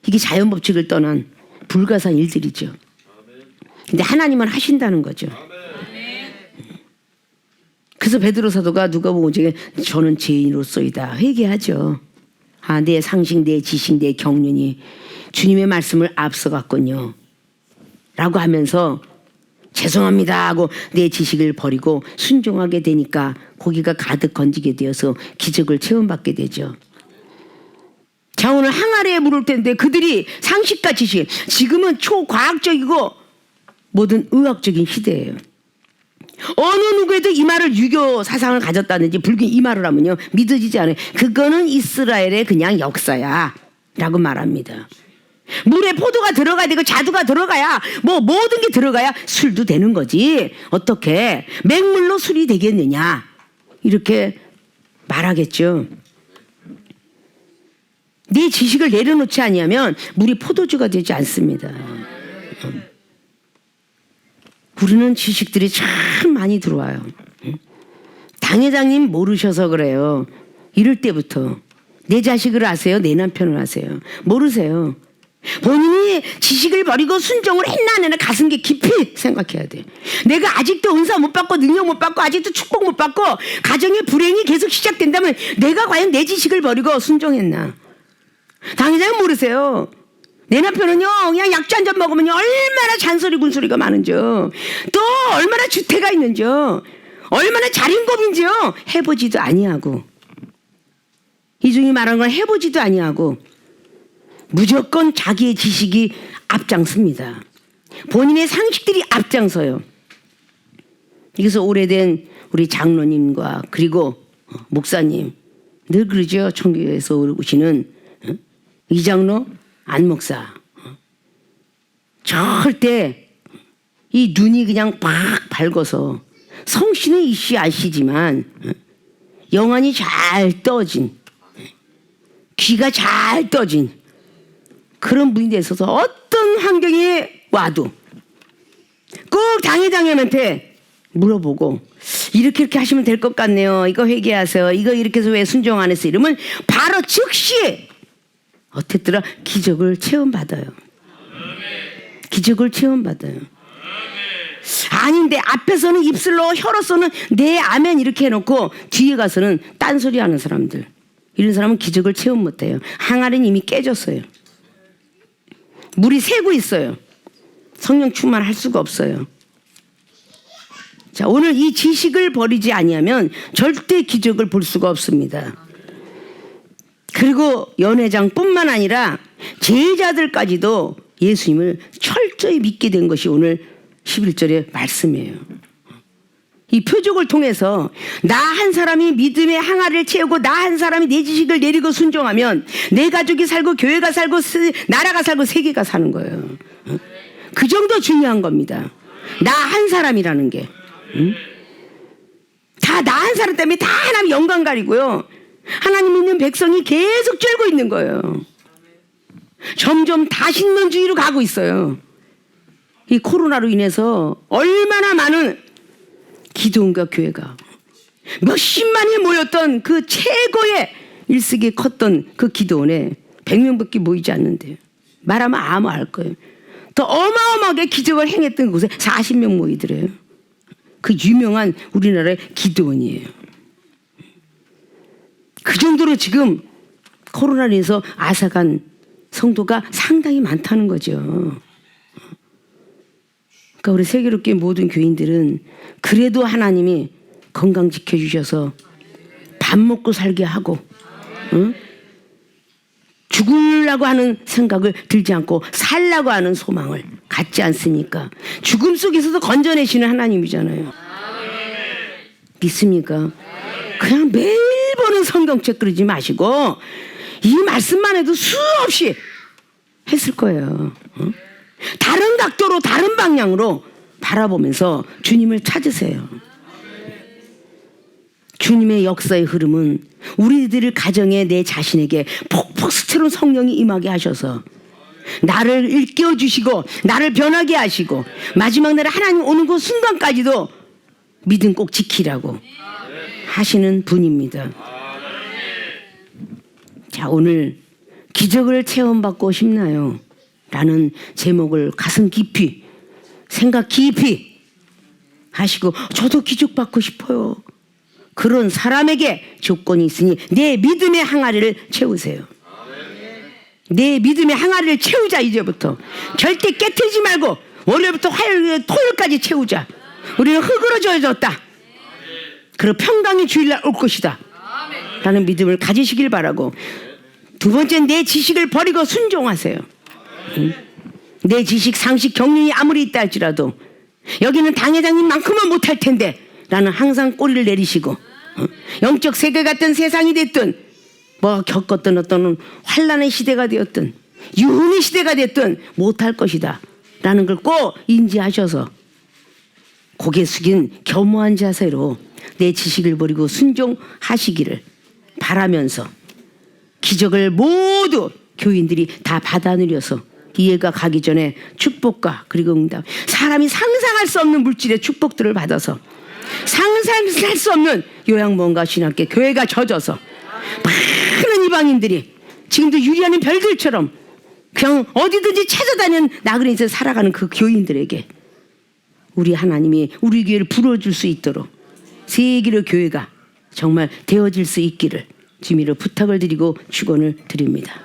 이게 자연법칙을 떠난 불가사한 일들이죠. 근데 하나님은 하신다는 거죠. 그래서 베드로 사도가 누가복음 중에 저는 죄인으로서이다 회개하죠. 아, 내 상식, 내 지식, 내 경륜이 주님의 말씀을 앞서갔군요 라고 하면서 죄송합니다 하고 내 지식을 버리고 순종하게 되니까 고기가 가득 건지게 되어서 기적을 체험받게 되죠. 자, 오늘 항아리에 물을 텐데 그들이 상식과 지식, 지금은 초과학적이고 모든 의학적인 시대예요. 어느 누구에도 이 말을 유교 사상을 가졌다든지 불교 이 말을 하면요 믿어지지 않아요. 그거는 이스라엘의 그냥 역사야 라고 말합니다. 물에 포도가 들어가야 되고 자두가 들어가야 뭐 모든 게 들어가야 술도 되는 거지. 어떻게 맹물로 술이 되겠느냐 이렇게 말하겠죠. 네 지식을 내려놓지 아니하면 물이 포도주가 되지 않습니다. 우리는 지식들이 참 많이 들어와요. 당회장님 모르셔서 그래요. 이럴 때부터 내 자식을 아세요? 내 남편을 아세요? 모르세요. 본인이 지식을 버리고 순종을 했나 안 했나 가슴 깊이 생각해야 돼. 내가 아직도 은사 못 받고 능력 못 받고 아직도 축복 못 받고 가정의 불행이 계속 시작된다면 내가 과연 내 지식을 버리고 순종했나? 당회장은 모르세요. 내 남편은요 그냥 약주 한 잔 먹으면 얼마나 잔소리 군소리가 많은지요. 또 얼마나 주태가 있는지요. 얼마나 자린고민지요. 해보지도 아니하고 이중이 말한 걸 해보지도 아니하고 무조건 자기의 지식이 앞장섭니다. 본인의 상식들이 앞장서요. 그래서 오래된 우리 장로님과 그리고 목사님 늘 그러죠. 청교에서 오시는 이 장로 안 목사 절대 이 눈이 그냥 팍 밝아서 성씨는 이씨 아시지만 영안이 잘 떠진 귀가 잘 떠진 그런 분이 돼 있어서 어떤 환경이 와도 꼭 당회장님한테 물어보고 이렇게 하시면 될 것 같네요. 이거 회개하세요. 이거 이렇게 해서 왜 순종 안 했어요? 이러면 바로 즉시 어땠더라? 기적을 체험받아요. 기적을 체험받아요. 아닌데 앞에서는 입술로 혀로서는 네 아멘 이렇게 해놓고 뒤에 가서는 딴소리 하는 사람들, 이런 사람은 기적을 체험 못해요. 항아리는 이미 깨졌어요. 물이 새고 있어요. 성령 충만할 수가 없어요. 자, 오늘 이 지식을 버리지 아니하면 절대 기적을 볼 수가 없습니다. 그리고 연회장뿐만 아니라 제자들까지도 예수님을 철저히 믿게 된 것이 오늘 11절의 말씀이에요. 이 표적을 통해서 나 한 사람이 믿음의 항아리를 채우고 나 한 사람이 내 지식을 내리고 순종하면 내 가족이 살고 교회가 살고 나라가 살고 세계가 사는 거예요. 그 정도 중요한 겁니다. 나 한 사람이라는 게. 다 나 한 사람 때문에 다 하나님 영광 가리고요. 하나님 믿는 백성이 계속 쫄고 있는 거예요. 점점 다신론주의로 가고 있어요. 이 코로나로 인해서 얼마나 많은 기도원과 교회가 몇십만이 모였던 그 최고의 일식이 컸던 그 기도원에 100명밖에 모이지 않는데요. 말하면 아무 알 거예요. 더 어마어마하게 기적을 행했던 곳에 40명 모이더래요. 그 유명한 우리나라의 기도원이에요. 그 정도로 지금 코로나로 인해서 앗아간 성도가 상당히 많다는 거죠. 그러니까 우리 세계롭게 모든 교인들은 그래도 하나님이 건강 지켜주셔서 밥 먹고 살게 하고 죽으려고 하는 생각을 들지 않고 살라고 하는 소망을 갖지 않습니까? 죽음 속에서도 건져내시는 하나님이잖아요. 믿습니까? 그냥 매일 보는 성경책 그러지 마시고 이 말씀만 해도 수없이 했을 거예요. 다른 각도로 다른 방향으로 바라보면서 주님을 찾으세요. 주님의 역사의 흐름은 우리들 가정에 내 자신에게 폭포수처럼 성령이 임하게 하셔서 나를 일깨워 주시고 나를 변하게 하시고 마지막 날에 하나님 오는 그 순간까지도 믿음 꼭 지키라고 하시는 분입니다. 자, 오늘 기적을 체험받고 싶나요? 라는 제목을 가슴 깊이 생각 깊이 하시고 저도 기적 받고 싶어요. 그런 사람에게 조건이 있으니 내 믿음의 항아리를 채우세요. 내 믿음의 항아리를 채우자. 이제부터 절대 깨트리지 말고 월요일부터 화요일 토요일까지 채우자. 우리는 흐그러져졌다. 그리고 평강의 주일날 올 것이다 라는 믿음을 가지시길 바라고, 두 번째는 내 지식을 버리고 순종하세요. 내 지식 상식 경륜이 아무리 있다 할지라도 여기는 당회장님만큼은 못할 텐데 라는 항상 꼬리를 내리시고, 영적 세계 같은 세상이 됐든 뭐 겪었던 어떤 환란의 시대가 되었든 유흥의 시대가 됐든 못할 것이다 라는 걸 꼭 인지하셔서 고개 숙인 겸허한 자세로 내 지식을 버리고 순종하시기를 바라면서 기적을 모두 교인들이 다 받아 누려서 이해가 가기 전에 축복과 그리고 응답, 사람이 상상할 수 없는 물질의 축복들을 받아서 상상할 수 없는 요양원과 신학교 교회가 젖어서 많은 이방인들이 지금도 유리하는 별들처럼 그냥 어디든지 찾아다니는 나그네에서 살아가는 그 교인들에게 우리 하나님이 우리 교회를 불어줄 수 있도록 세계의 교회가 정말 되어질 수 있기를 주님으로 부탁을 드리고 축원을 드립니다.